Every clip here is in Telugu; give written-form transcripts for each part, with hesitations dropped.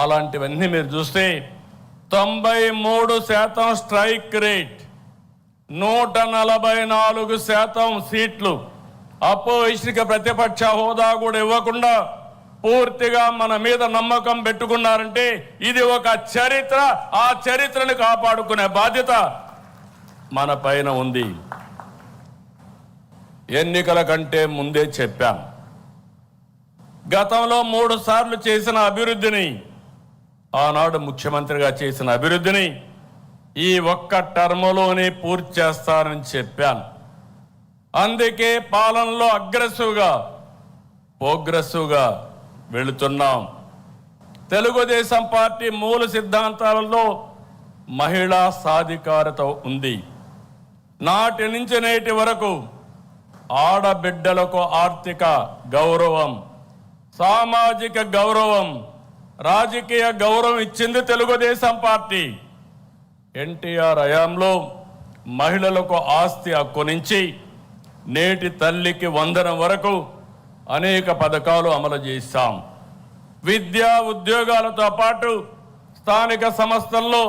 అలాంటివన్నీ మీరు చూస్తే 93% స్ట్రైక్ రేట్, 144% సీట్లు, అపోజిషన్కి ప్రతిపక్ష హోదా కూడా ఇవ్వకుండా పూర్తిగా మన మీద నమ్మకం పెట్టుకున్నారంటే ఇది ఒక చరిత్ర. ఆ చరిత్రను కాపాడుకునే బాధ్యత మన పైన ఉంది. ఎన్నికల కంటే ముందే చెప్పాను, గతంలో 3 సార్లు చేసిన అభివృద్ధిని, ఆనాడు ముఖ్యమంత్రిగా చేసిన అభివృద్ధిని ఈ ఒక్క టర్మ్లోనే పూర్తి చేస్తానని చెప్పాను. అందుకే పాలనలో ప్రోగ్రెసివ్గా వెళుతున్నాం. తెలుగుదేశం పార్టీ మూల సిద్ధాంతాలలో మహిళా సాధికారత ఉంది. నాటి నుంచి నేటి వరకు ఆడబిడ్డలకు ఆర్థిక గౌరవం, సామాజిక గౌరవం, రాజకీయ గౌరవం ఇచ్చింది తెలుగుదేశం పార్టీ. ఎన్టీఆర్ హయాంలో మహిళలకు ఆస్తి హక్కు నుంచి నేటి తల్లికి వందనం వరకు అనేక పథకాలు అమలు చేశాం. విద్యా ఉద్యోగాలతో పాటు స్థానిక సంస్థల్లో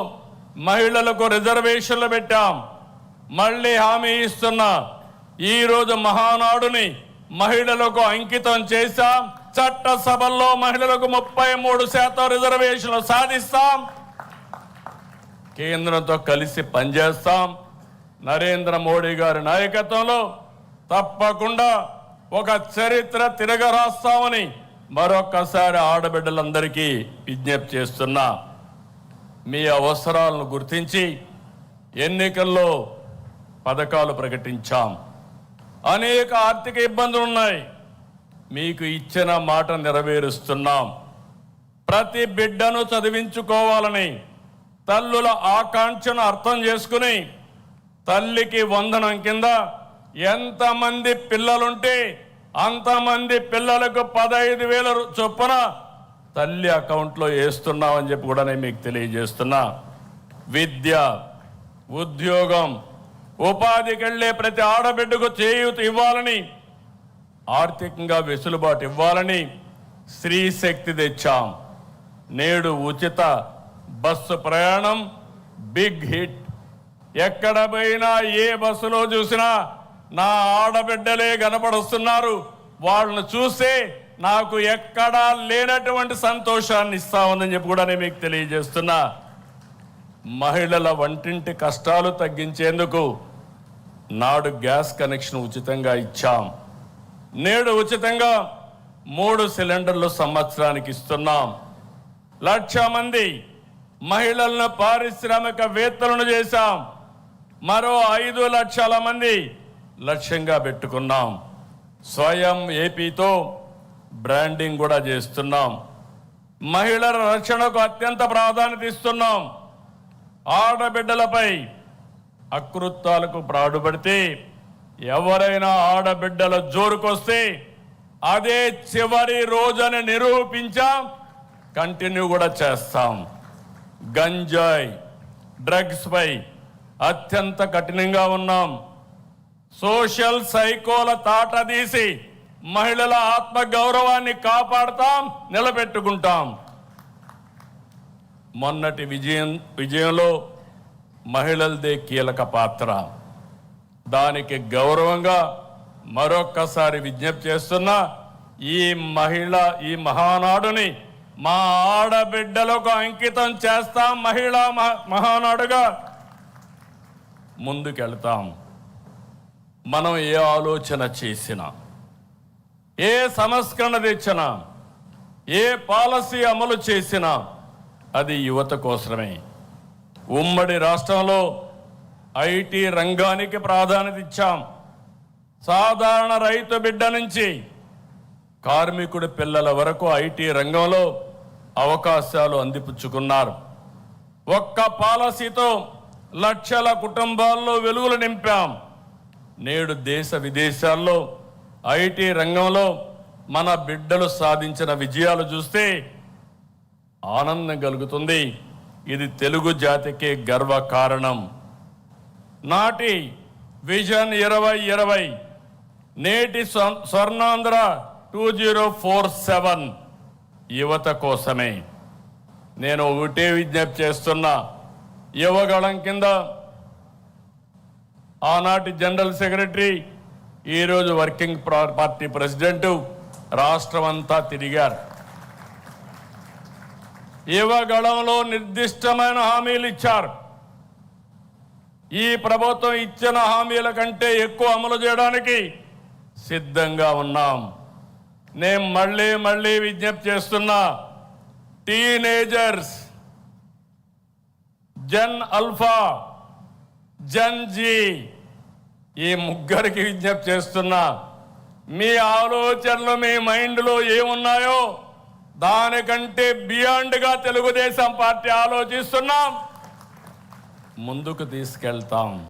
మహిళలకు రిజర్వేషన్లు పెట్టాం. మళ్ళీ హామీ ఇస్తున్నా, ఈరోజు మహానాడుని మహిళలకు అంకితం చేశాం. చట్టసభల్లో మహిళలకు 33% రిజర్వేషన్లు సాధిస్తాం. కేంద్రంతో కలిసి పనిచేస్తాం. నరేంద్ర మోడీ గారి నాయకత్వంలో తప్పకుండా ఒక చరిత్ర తిరగరాస్తామని మరొక్కసారి ఆడబిడ్డలందరికీ విజ్ఞప్తి చేస్తున్నా. మీ అవసరాలను గుర్తించి ఎన్నికల్లో పథకాలు ప్రకటించాం. అనేక ఆర్థిక ఇబ్బందులు ఉన్నాయి, మీకు ఇచ్చిన మాట నెరవేరుస్తున్నాం. ప్రతి బిడ్డను చదివించుకోవాలని తల్లుల ఆకాంక్షను అర్థం చేసుకుని తల్లికి వందనం కింద ఎంతమంది పిల్లలుంటే అంతమంది పిల్లలకు 15,000 చొప్పున తల్లి అకౌంట్లో వేస్తున్నామని చెప్పి కూడా నేను మీకు తెలియజేస్తున్నా. విద్య, ఉద్యోగం, ఉపాధికి వెళ్ళే ప్రతి ఆడబిడ్డకు చేయూత ఇవ్వాలని, ఆర్థికంగా వెసులుబాటు ఇవ్వాలని స్త్రీ శక్తి తెచ్చాం. నేడు ఉచిత బస్సు ప్రయాణం బిగ్ హిట్. ఎక్కడ పోయినా ఏ బస్సులో చూసినా నా ఆడబిడ్డలే కనపడుస్తున్నారు. వాళ్ళను చూస్తే నాకు ఎక్కడా లేనటువంటి సంతోషాన్ని ఇస్తా ఉందని చెప్పి కూడా నేను మీకు తెలియజేస్తున్నా. మహిళల వంటింటి కష్టాలు తగ్గించేందుకు నాడు గ్యాస్ కనెక్షన్ ఉచితంగా ఇచ్చాం. నేడు ఉచితంగా 3 సిలిండర్లు సంవత్సరానికి ఇస్తున్నాం. 1,00,000 మంది మహిళలను పారిశ్రామికవేత్తలను చేశాం. మరో 5 లక్షల మంది లక్ష్యంగా పెట్టుకున్నాం. స్వయం ఏపీతో బ్రాండింగ్ కూడా చేస్తున్నాం. మహిళల రక్షణకు అత్యంత ప్రాధాన్యత ఇస్తున్నాం. ఆడబిడ్డలపై అకృత్యాలకు పాటుపడితే ఎవరైనా ఆడబిడ్డల జోరుకొస్తే అదే చివరి రోజని నిరూపించాం. కంటిన్యూ కూడా చేస్తాం. గంజాయి, డ్రగ్స్ పై అత్యంత కఠినంగా ఉన్నాం. సోషల్ సైకోల తాట తీసి మహిళల ఆత్మ గౌరవాన్ని కాపాడుతాం, నిలబెట్టుకుంటాం. మొన్నటి విజయంలో మహిళలదే కీలక పాత్ర. దానికి గౌరవంగా మరొక్కసారి విజ్ఞప్తి చేస్తున్నా, ఈ మహానాడుని మా ఆడబిడ్డలకు అంకితం చేస్తాం. మహిళా మహానాడుగా ముందుకెళ్తాం. మనం ఏ ఆలోచన చేసినా, ఏ సంస్కరణ తెచ్చినా, ఏ పాలసీ అమలు చేసినా అది యువత కోసమే. ఉమ్మడి రాష్ట్రంలో ఐటీ రంగానికి ప్రాధాన్యత ఇచ్చాం. సాధారణ రైతు బిడ్డ నుంచి కార్మికుడి పిల్లల వరకు ఐటీ రంగంలో అవకాశాలు అందిపుచ్చుకున్నారు. ఒక్క పాలసీతో లక్షల కుటుంబాల్లో వెలుగులు నింపాం. నేడు దేశ విదేశాల్లో ఐటీ రంగంలో మన బిడ్డలు సాధించిన విజయాలు చూస్తే ఆనందం కలుగుతుంది. ఇది తెలుగు జాతికి గర్వ కారణం. నాటి విజన్ 2020, నేటి స్వర్ణాంధ్ర 2047 యువత కోసమే. నేను ఒకటే విజ్ఞప్తి చేస్తున్నా, యువగళం కింద ఆనాటి జనరల్ సెక్రటరీ, ఈరోజు వర్కింగ్ పార్టీ ప్రెసిడెంట్ రాష్ట్రం అంతా తిరిగారు. యువగళంలో నిర్దిష్టమైన హామీలు ఇచ్చారు. ఈ ప్రభుత్వం ఇచ్చిన హామీల కంటే ఎక్కువ అమలు చేయడానికి సిద్ధంగా ఉన్నాం. నేను మళ్ళీ విజ్ఞప్తి చేస్తున్నా, teenagers, gen alpha, gen Z, ఈ ముగ్గురికి విజ్ఞప్తి చేస్తున్నా, మీ ఆలోచనలు మీ మైండ్లో ఏమున్నాయో దానికంటే బియాండ్గా తెలుగుదేశం పార్టీ ఆలోచిస్తున్నాం, ముందుకు తీసుకెళ్తాం.